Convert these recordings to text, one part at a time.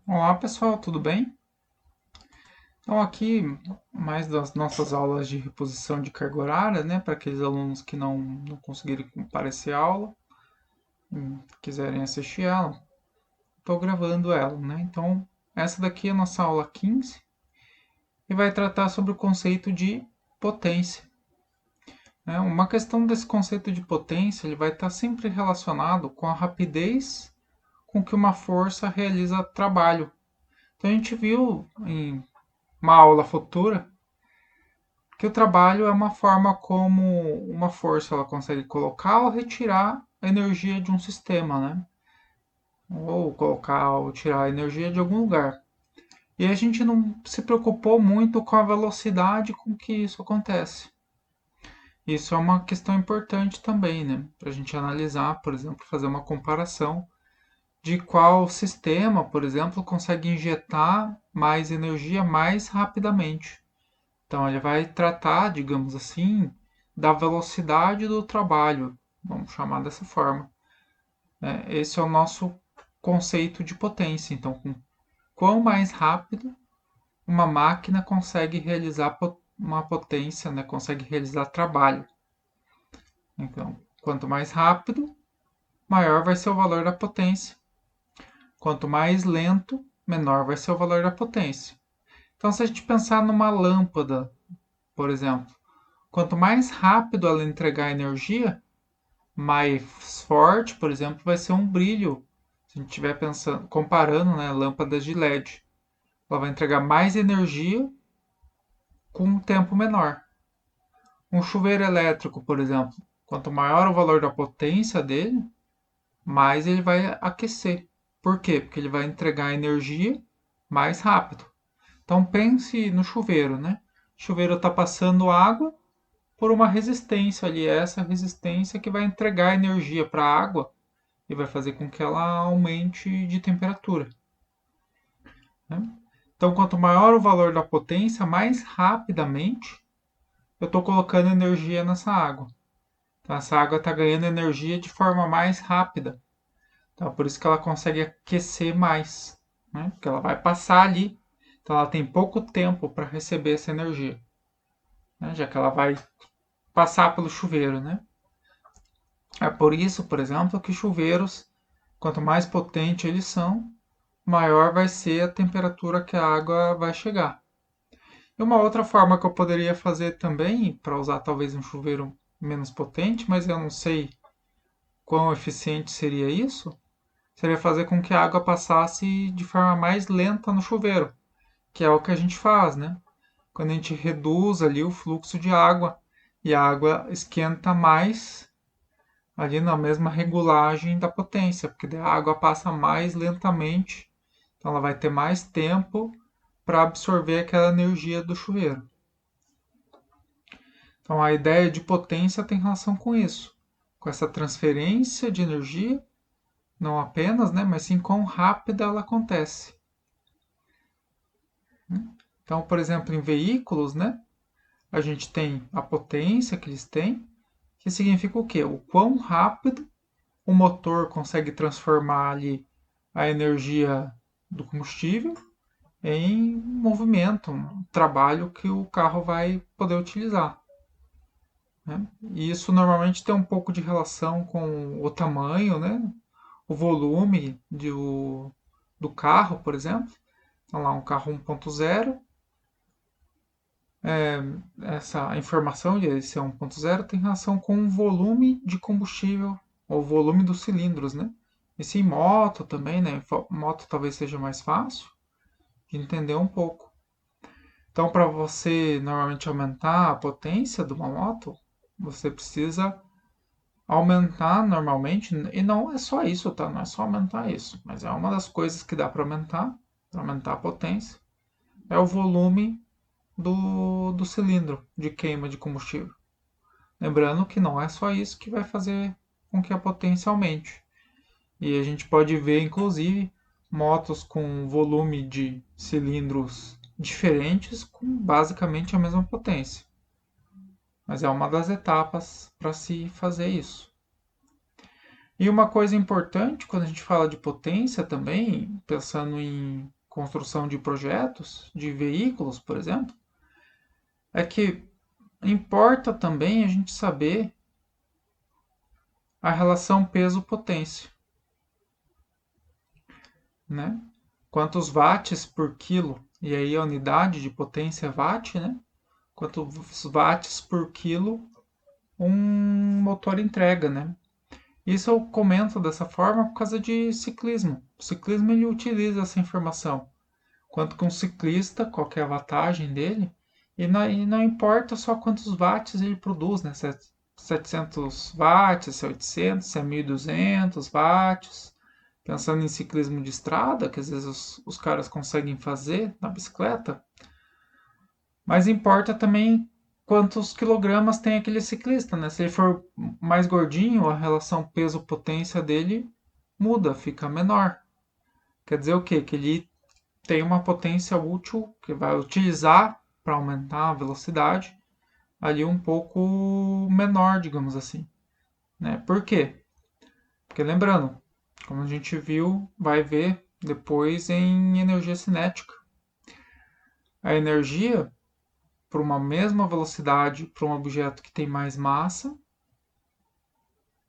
Olá pessoal, tudo bem? Então aqui mais das nossas aulas de reposição de carga horária, né, para aqueles alunos que não conseguirem comparecer à aula, quiserem assistir ela, estou gravando ela, né? Então essa daqui é a nossa aula 15 e vai tratar sobre o conceito de potência, né? Uma questão desse conceito de potência, ele vai estar sempre relacionado com a rapidez com que uma força realiza trabalho. Então a gente viu em uma aula futura que o trabalho é uma forma como uma força ela consegue colocar ou retirar a energia de um sistema, né? Ou colocar ou tirar a energia de algum lugar. E a gente não se preocupou muito com a velocidade com que isso acontece. Isso é uma questão importante também, né? Para a gente analisar, por exemplo, fazer uma comparação de qual sistema, por exemplo, consegue injetar mais energia mais rapidamente. Então ele vai tratar, digamos assim, da velocidade do trabalho, vamos chamar dessa forma. Esse é o nosso conceito de potência. Então, com quão mais rápido uma máquina consegue realizar uma potência, né, consegue realizar trabalho. Então, quanto mais rápido, maior vai ser o valor da potência. Quanto mais lento, menor vai ser o valor da potência. Então, se a gente pensar numa lâmpada, por exemplo, quanto mais rápido ela entregar energia, mais forte, por exemplo, vai ser um brilho. Se a gente estiver pensando, comparando, né, lâmpadas de LED, ela vai entregar mais energia com um tempo menor. Um chuveiro elétrico, por exemplo, quanto maior o valor da potência dele, mais ele vai aquecer. Por quê? Porque ele vai entregar energia mais rápido. Então pense no chuveiro, né? O chuveiro está passando água por uma resistência ali, é essa resistência que vai entregar energia para a água e vai fazer com que ela aumente de temperatura, né? Então, quanto maior o valor da potência, mais rapidamente eu estou colocando energia nessa água. Então, essa água está ganhando energia de forma mais rápida. Então, é por isso que ela consegue aquecer mais, né? Porque ela vai passar ali. Então, ela tem pouco tempo para receber essa energia, né? Já que ela vai passar pelo chuveiro, né? É por isso, por exemplo, que chuveiros, quanto mais potentes eles são, maior vai ser a temperatura que a água vai chegar. E uma outra forma que eu poderia fazer também, para usar talvez um chuveiro menos potente, mas eu não sei quão eficiente seria isso, seria fazer com que a água passasse de forma mais lenta no chuveiro, que é o que a gente faz, né? Quando a gente reduz ali o fluxo de água e a água esquenta mais ali na mesma regulagem da potência, porque a água passa mais lentamente, então ela vai ter mais tempo para absorver aquela energia do chuveiro. Então a ideia de potência tem relação com isso, com essa transferência de energia, não apenas, né, mas sim quão rápida ela acontece. Então, por exemplo, em veículos, né, a gente tem a potência que eles têm, que significa o quê? O quão rápido o motor consegue transformar ali a energia do combustível em movimento, um trabalho que o carro vai poder utilizar, né? E isso normalmente tem um pouco de relação com o tamanho, né? O volume do carro, por exemplo. Então lá um carro 1.0, essa informação de ele ser 1.0 tem relação com o volume de combustível, ou o volume dos cilindros, né? Isso em moto também, né? Moto talvez seja mais fácil de entender um pouco. Então, para você normalmente aumentar a potência de uma moto, você precisa aumentar normalmente, e não é só isso, tá? Não é só aumentar isso, mas é uma das coisas que dá para aumentar a potência, é o volume do cilindro de queima de combustível. Lembrando que não é só isso que vai fazer com que a potência aumente. E a gente pode ver, inclusive, motos com volume de cilindros diferentes com basicamente a mesma potência. Mas é uma das etapas para se fazer isso. E uma coisa importante quando a gente fala de potência também, pensando em construção de projetos, de veículos, por exemplo, é que importa também a gente saber a relação peso-potência, né? Quantos watts por quilo, e aí a unidade de potência é watt, né? Quantos watts por quilo um motor entrega, né? Isso eu comento dessa forma por causa de ciclismo. O ciclismo ele utiliza essa informação. Quanto que um ciclista, qual que é a wattagem dele, e não importa só quantos watts ele produz, né? Se é 700 watts, se é 800, se é 1200 watts. Pensando em ciclismo de estrada, que às vezes os caras conseguem fazer na bicicleta, mas importa também quantos quilogramas tem aquele ciclista, né? Se ele for mais gordinho, a relação peso-potência dele muda, fica menor. Quer dizer o quê? Que ele tem uma potência útil que vai utilizar para aumentar a velocidade ali um pouco menor, digamos assim, né? Por quê? Porque lembrando, como a gente viu, vai ver depois em energia cinética. A energia por uma mesma velocidade para um objeto que tem mais massa,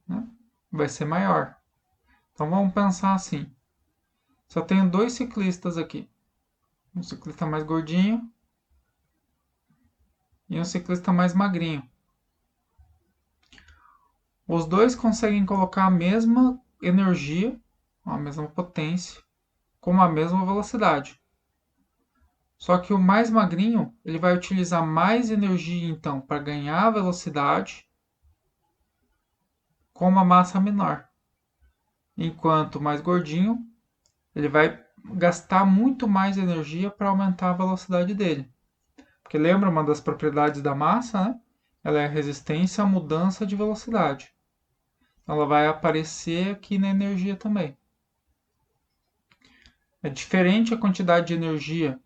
né, vai ser maior. Então vamos pensar assim: se eu tenho dois ciclistas aqui, um ciclista mais gordinho e um ciclista mais magrinho, os dois conseguem colocar a mesma energia, a mesma potência, com a mesma velocidade. Só que o mais magrinho ele vai utilizar mais energia então para ganhar velocidade com uma massa menor, enquanto o mais gordinho ele vai gastar muito mais energia para aumentar a velocidade dele. Porque lembra uma das propriedades da massa, né? Ela é a resistência à mudança de velocidade. Ela vai aparecer aqui na energia também. É diferente a quantidade de energia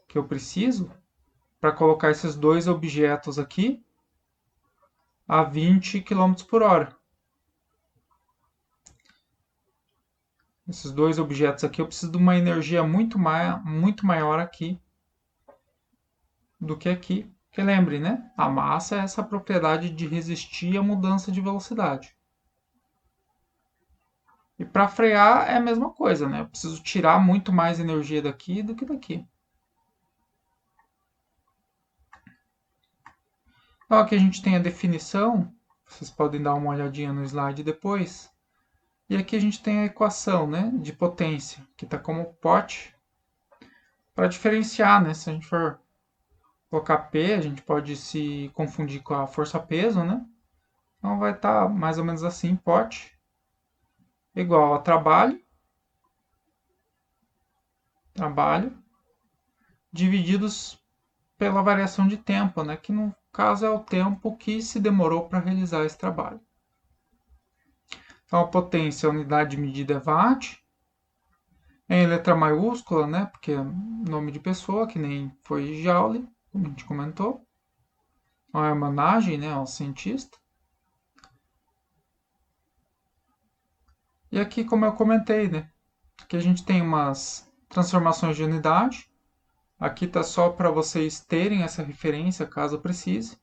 que eu preciso para colocar esses dois objetos aqui a 20 km por hora. Esses dois objetos aqui eu preciso de uma energia muito maior aqui do que aqui. Porque lembre, né? A massa é essa propriedade de resistir à mudança de velocidade. E para frear é a mesma coisa, né? Eu preciso tirar muito mais energia daqui do que daqui. Então aqui a gente tem a definição, vocês podem dar uma olhadinha no slide depois. E aqui a gente tem a equação, né, de potência, que está como pote, para diferenciar, né? Se a gente for colocar P, a gente pode se confundir com a força-peso, né? Então vai estar mais ou menos assim, pote igual a trabalho, divididos pela variação de tempo, né? Que no caso é o tempo que se demorou para realizar esse trabalho. Então a potência, a unidade de medida é watt, é em letra maiúscula, né? Porque é nome de pessoa, que nem foi Joule, como a gente comentou. Então é uma homenagem, né, ao cientista. E aqui, como eu comentei, né? Aqui a gente tem umas transformações de unidade. Aqui tá só para vocês terem essa referência, caso precise.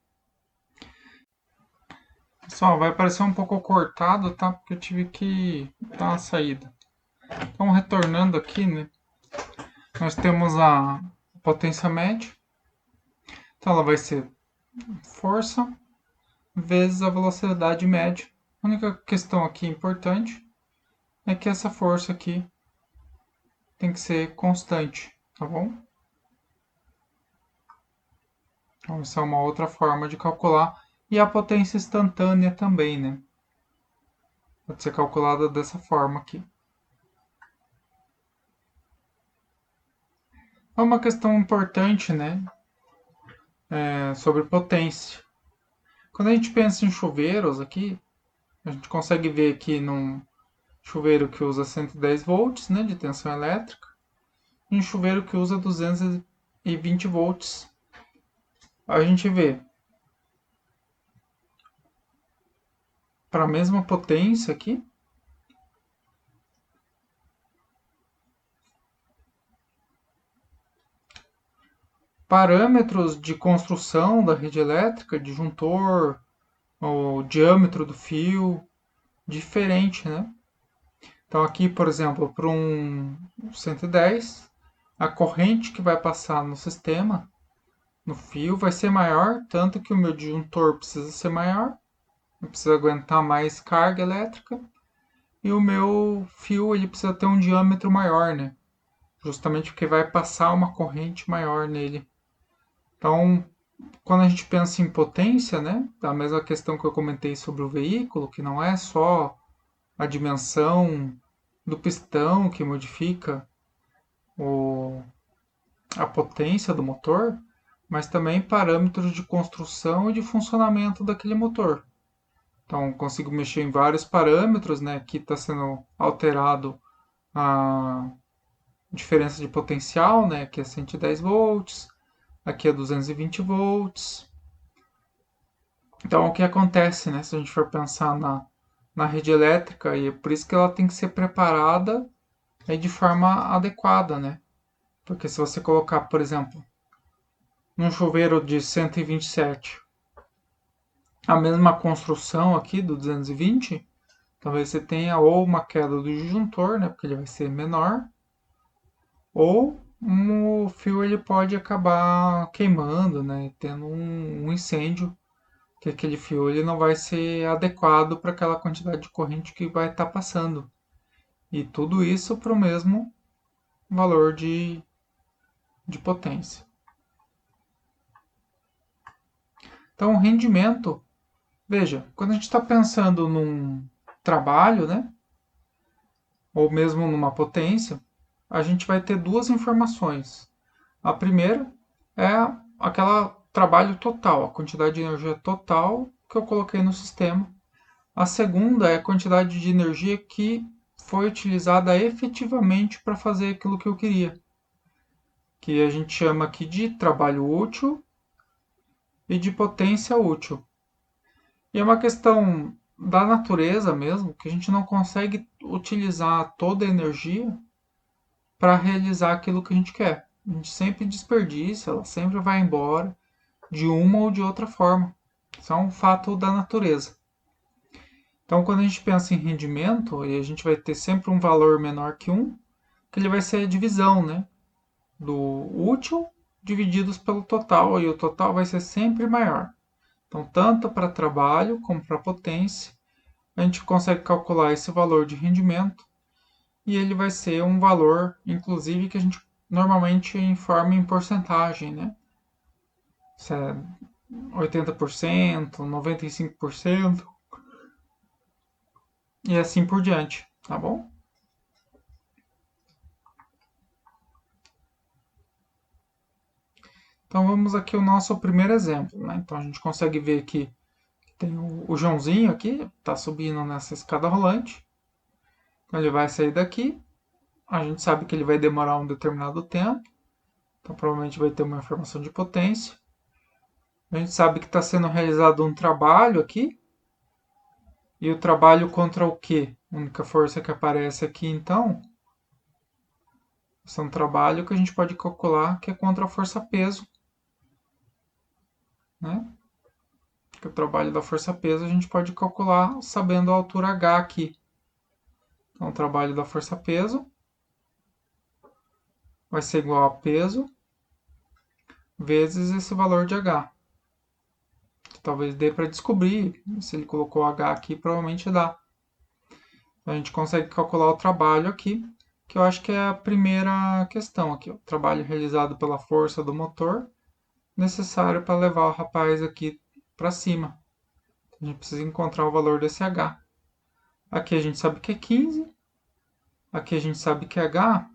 Pessoal, vai parecer um pouco cortado, tá? Porque eu tive que dar uma saída. Então, retornando aqui, né? Nós temos a potência média. Então, ela vai ser força vezes a velocidade média. A única questão aqui importante é que essa força aqui tem que ser constante, tá bom? Então, essa é uma outra forma de calcular. E a potência instantânea também, né? Pode ser calculada dessa forma aqui. É uma questão importante, né? Sobre potência. Quando a gente pensa em chuveiros aqui, a gente consegue ver aqui num chuveiro que usa 110 volts, né, de tensão elétrica, e um chuveiro que usa 220 volts. A gente vê para a mesma potência aqui, parâmetros de construção da rede elétrica, disjuntor, o diâmetro do fio, diferente, né? Então aqui, por exemplo, para um 110, a corrente que vai passar no sistema, no fio, vai ser maior, tanto que o meu disjuntor precisa ser maior, precisa aguentar mais carga elétrica, e o meu fio ele precisa ter um diâmetro maior, né? Justamente porque vai passar uma corrente maior nele. Então, quando a gente pensa em potência, né? A mesma questão que eu comentei sobre o veículo, que não é só a dimensão do pistão que modifica o, a potência do motor, mas também parâmetros de construção e de funcionamento daquele motor. Então, consigo mexer em vários parâmetros, né? Aqui está sendo alterado a diferença de potencial, né? Aqui é 110 volts, aqui é 220 volts. Então, o que acontece, né? Se a gente for pensar na rede elétrica, e é por isso que ela tem que ser preparada de forma adequada, né? Porque se você colocar, por exemplo, num chuveiro de 127, a mesma construção aqui do 220, talvez você tenha ou uma queda do disjuntor, né? Porque ele vai ser menor, ou o fio ele pode acabar queimando, né? Tendo um incêndio, que aquele fio ele não vai ser adequado para aquela quantidade de corrente que vai estar passando. E tudo isso para o mesmo valor de potência. Então, o rendimento, veja, quando a gente está pensando num trabalho, né, ou mesmo numa potência, a gente vai ter duas informações. A primeira é aquela trabalho total, a quantidade de energia total que eu coloquei no sistema. A segunda é a quantidade de energia que foi utilizada efetivamente para fazer aquilo que eu queria, que a gente chama aqui de trabalho útil e de potência útil. E é uma questão da natureza mesmo, que a gente não consegue utilizar toda a energia para realizar aquilo que a gente quer. A gente sempre desperdiça, ela sempre vai embora de uma ou de outra forma. Isso é um fato da natureza. Então, quando a gente pensa em rendimento, e a gente vai ter sempre um valor menor que um, que ele vai ser a divisão, né? Do útil divididos pelo total, e o total vai ser sempre maior. Então, tanto para trabalho como para potência, a gente consegue calcular esse valor de rendimento e ele vai ser um valor, inclusive, que a gente normalmente informa em porcentagem, né? Se é 80%, 95% e assim por diante, tá bom? Então vamos aqui ao nosso primeiro exemplo, né? Então a gente consegue ver que tem o Joãozinho aqui, está subindo nessa escada rolante. Então ele vai sair daqui. A gente sabe que ele vai demorar um determinado tempo. Então provavelmente vai ter uma informação de potência. A gente sabe que está sendo realizado um trabalho aqui. E o trabalho contra o quê? A única força que aparece aqui então é um trabalho que a gente pode calcular que é contra a força peso, né? Que o trabalho da força peso a gente pode calcular sabendo a altura H aqui. Então o trabalho da força peso vai ser igual a peso vezes esse valor de H. Talvez dê para descobrir, se ele colocou H aqui, provavelmente dá. A gente consegue calcular o trabalho aqui, que eu acho que é a primeira questão aqui. O trabalho realizado pela força do motor, necessário para levar o rapaz aqui para cima. A gente precisa encontrar o valor desse H. Aqui a gente sabe que é 15, aqui a gente sabe que é H,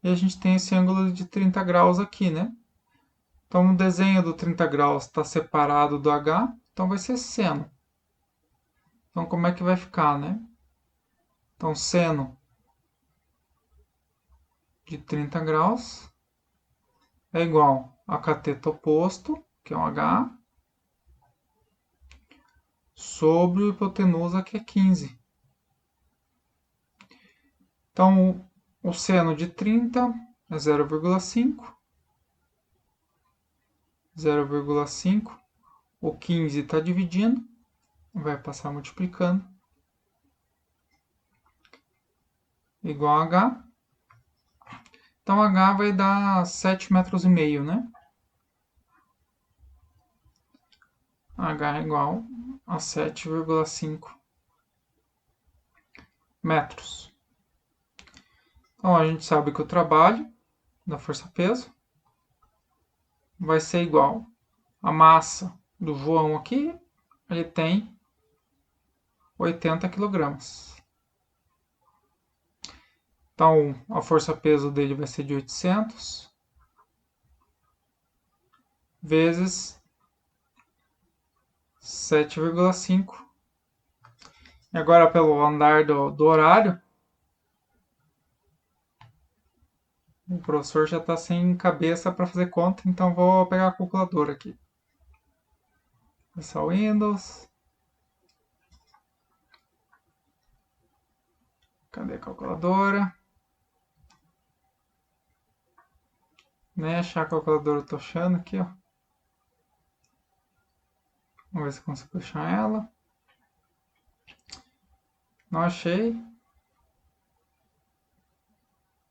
e a gente tem esse ângulo de 30 graus aqui, né? Então o desenho do 30 graus está separado do H, então vai ser seno. Então como é que vai ficar, né? Então seno de 30 graus é igual a cateto oposto, que é um H, sobre o hipotenusa, que é 15. Então, o seno de 30 é 0,5. 0,5. O 15 está dividindo, vai passar multiplicando. Igual a H. Então H vai dar 7,5 metros, né? H é igual a 7,5 metros. Então a gente sabe que o trabalho da força-peso vai ser igual a massa do João aqui, ele tem 80 quilogramas. Então a força-peso dele vai ser de 800 vezes 7,5. E agora, pelo andar do horário, o professor já está sem cabeça para fazer conta, então vou pegar a calculadora aqui. Acessar o Windows. Cadê a calculadora? Nem achar a calculadora, eu tô achando aqui, ó. Vamos ver se consigo achar ela. Não achei.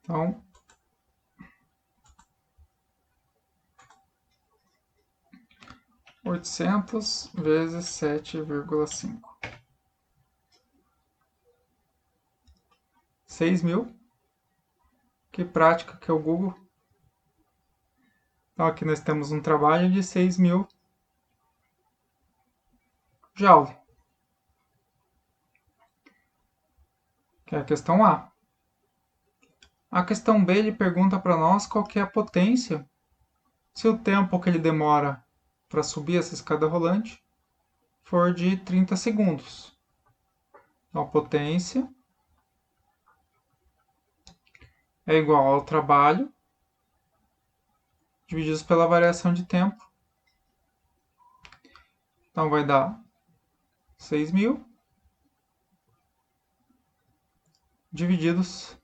Então, 800 vezes 7,5. 6.000. Que prática que é o Google. Então aqui nós temos um trabalho de 6.000 joules. Que é a questão A. A questão B ele pergunta para nós qual que é a potência se o tempo que ele demora para subir essa escada rolante for de 30 segundos. Então a potência é igual ao trabalho divididos pela variação de tempo. Então vai dar 6.000 divididos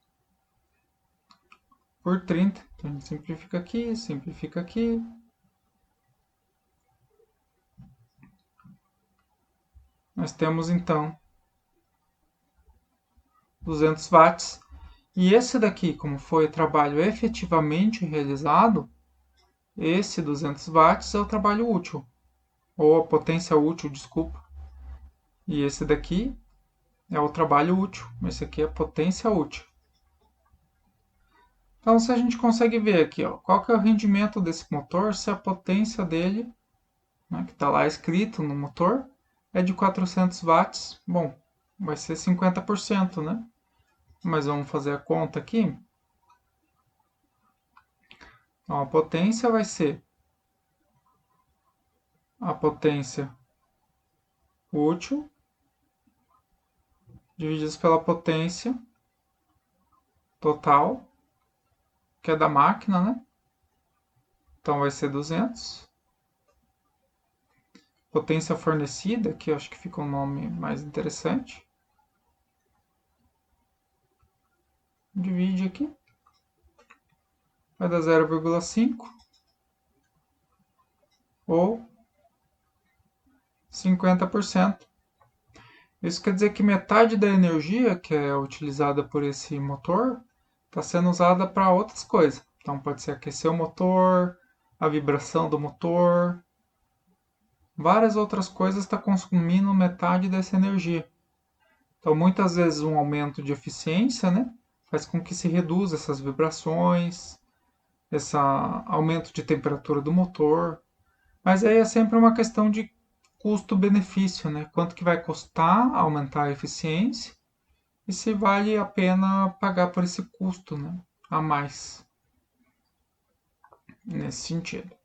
por 30. Então a gente simplifica aqui, simplifica aqui. Nós temos então 200 watts. E esse daqui, como foi o trabalho efetivamente realizado, esse 200 watts é o trabalho útil, ou a potência útil, desculpa. E esse daqui é o trabalho útil, esse aqui é a potência útil. Então, se a gente consegue ver aqui, ó, qual que é o rendimento desse motor, se a potência dele, né, que está lá escrito no motor, é de 400 watts, bom, vai ser 50%, né? Mas vamos fazer a conta aqui. Então, a potência vai ser a potência útil divididos pela potência total, que é da máquina, né? Então vai ser 200. Potência fornecida, que eu acho que fica um nome mais interessante. Divide aqui. Vai dar 0,5 ou 50%. Isso quer dizer que metade da energia que é utilizada por esse motor está sendo usada para outras coisas. Então pode ser aquecer o motor, a vibração do motor, várias outras coisas está consumindo metade dessa energia. Então muitas vezes um aumento de eficiência, né, faz com que se reduza essas vibrações, esse aumento de temperatura do motor. Mas aí é sempre uma questão de custo-benefício, né? Quanto que vai custar aumentar a eficiência e se vale a pena pagar por esse custo, né? A mais, nesse sentido.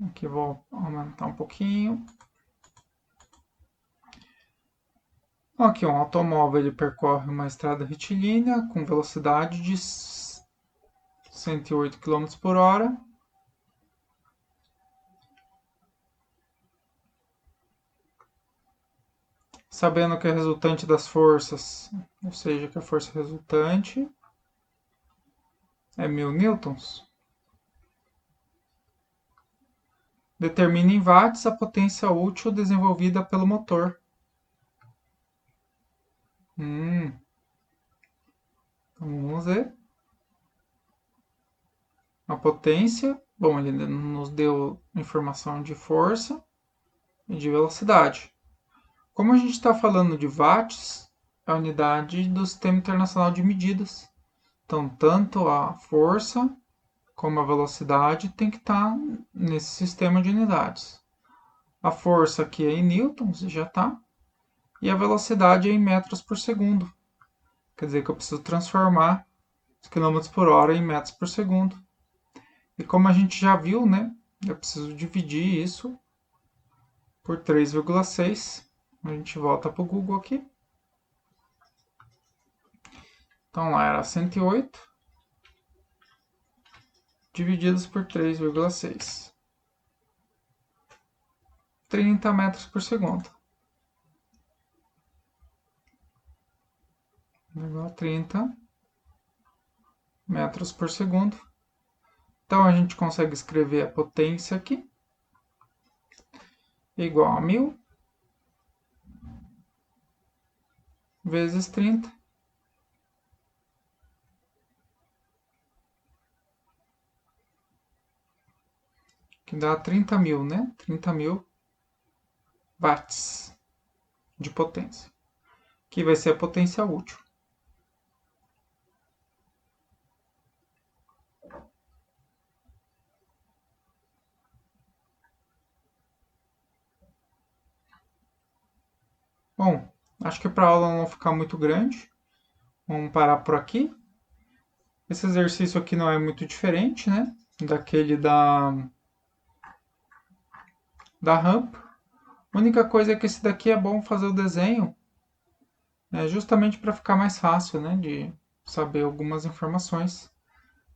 Aqui vou aumentar um pouquinho. Aqui um automóvel ele percorre uma estrada retilínea com velocidade de 108 km por hora. Sabendo que é resultante das forças, ou seja, que a força resultante é 1000 newtons. Determine em watts a potência útil desenvolvida pelo motor. Então vamos ver. A potência, bom, ele nos deu informação de força e de velocidade. Como a gente está falando de watts, é a unidade do Sistema Internacional de Medidas. Então, tanto a força como a velocidade tem que estar nesse sistema de unidades. A força aqui é em newtons, já está. E a velocidade é em metros por segundo. Quer dizer que eu preciso transformar os km por hora em metros por segundo. E como a gente já viu, né? Eu preciso dividir isso por 3,6. A gente volta para o Google aqui. Então lá era 108 divididos por 3,6. 30 metros por segundo. Igual a 30 metros por segundo. Então a gente consegue escrever a potência aqui igual a 1000 vezes 30. Que dá 30.000, né? 30.000 watts de potência. Que vai ser a potência útil. Bom, acho que para a aula não ficar muito grande, vamos parar por aqui. Esse exercício aqui não é muito diferente, né? Daquele da rampa. A única coisa é que esse daqui é bom fazer o desenho, né, justamente para ficar mais fácil, né, de saber algumas informações.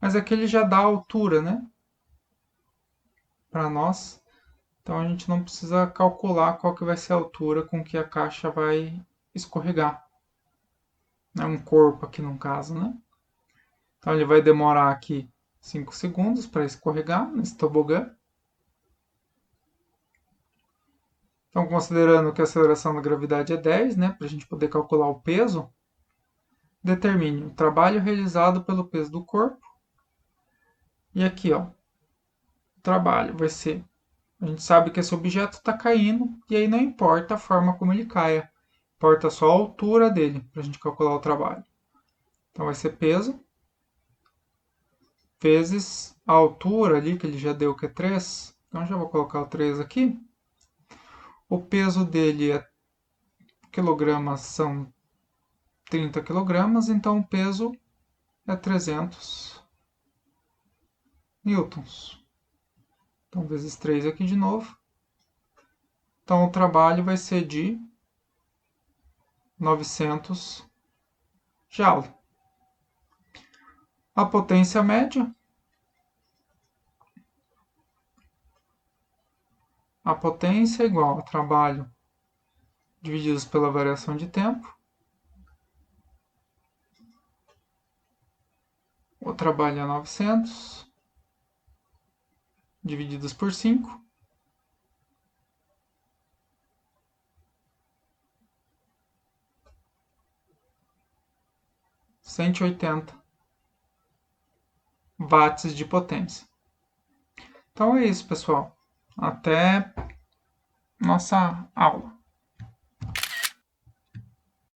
Mas aqui ele já dá a altura, né, para nós. Então a gente não precisa calcular qual que vai ser a altura com que a caixa vai escorregar. É um corpo aqui no caso, né? Então ele vai demorar aqui 5 segundos para escorregar nesse tobogã. Então, considerando que a aceleração da gravidade é 10, né, para a gente poder calcular o peso, determine o trabalho realizado pelo peso do corpo. E aqui, ó, o trabalho vai ser... A gente sabe que esse objeto está caindo e aí não importa a forma como ele caia. Importa só a altura dele para a gente calcular o trabalho. Então vai ser peso vezes a altura ali, que ele já deu, que é 3. Então já vou colocar o 3 aqui. O peso dele é quilogramas, são 30 quilogramas, então o peso é 300 newtons. Então, vezes 3 aqui de novo. Então, o trabalho vai ser de 900 Joule. A potência média. A potência é igual ao trabalho divididos pela variação de tempo. O trabalho é 900 divididos por 5. 180 watts de potência. Então é isso, pessoal. Até nossa aula.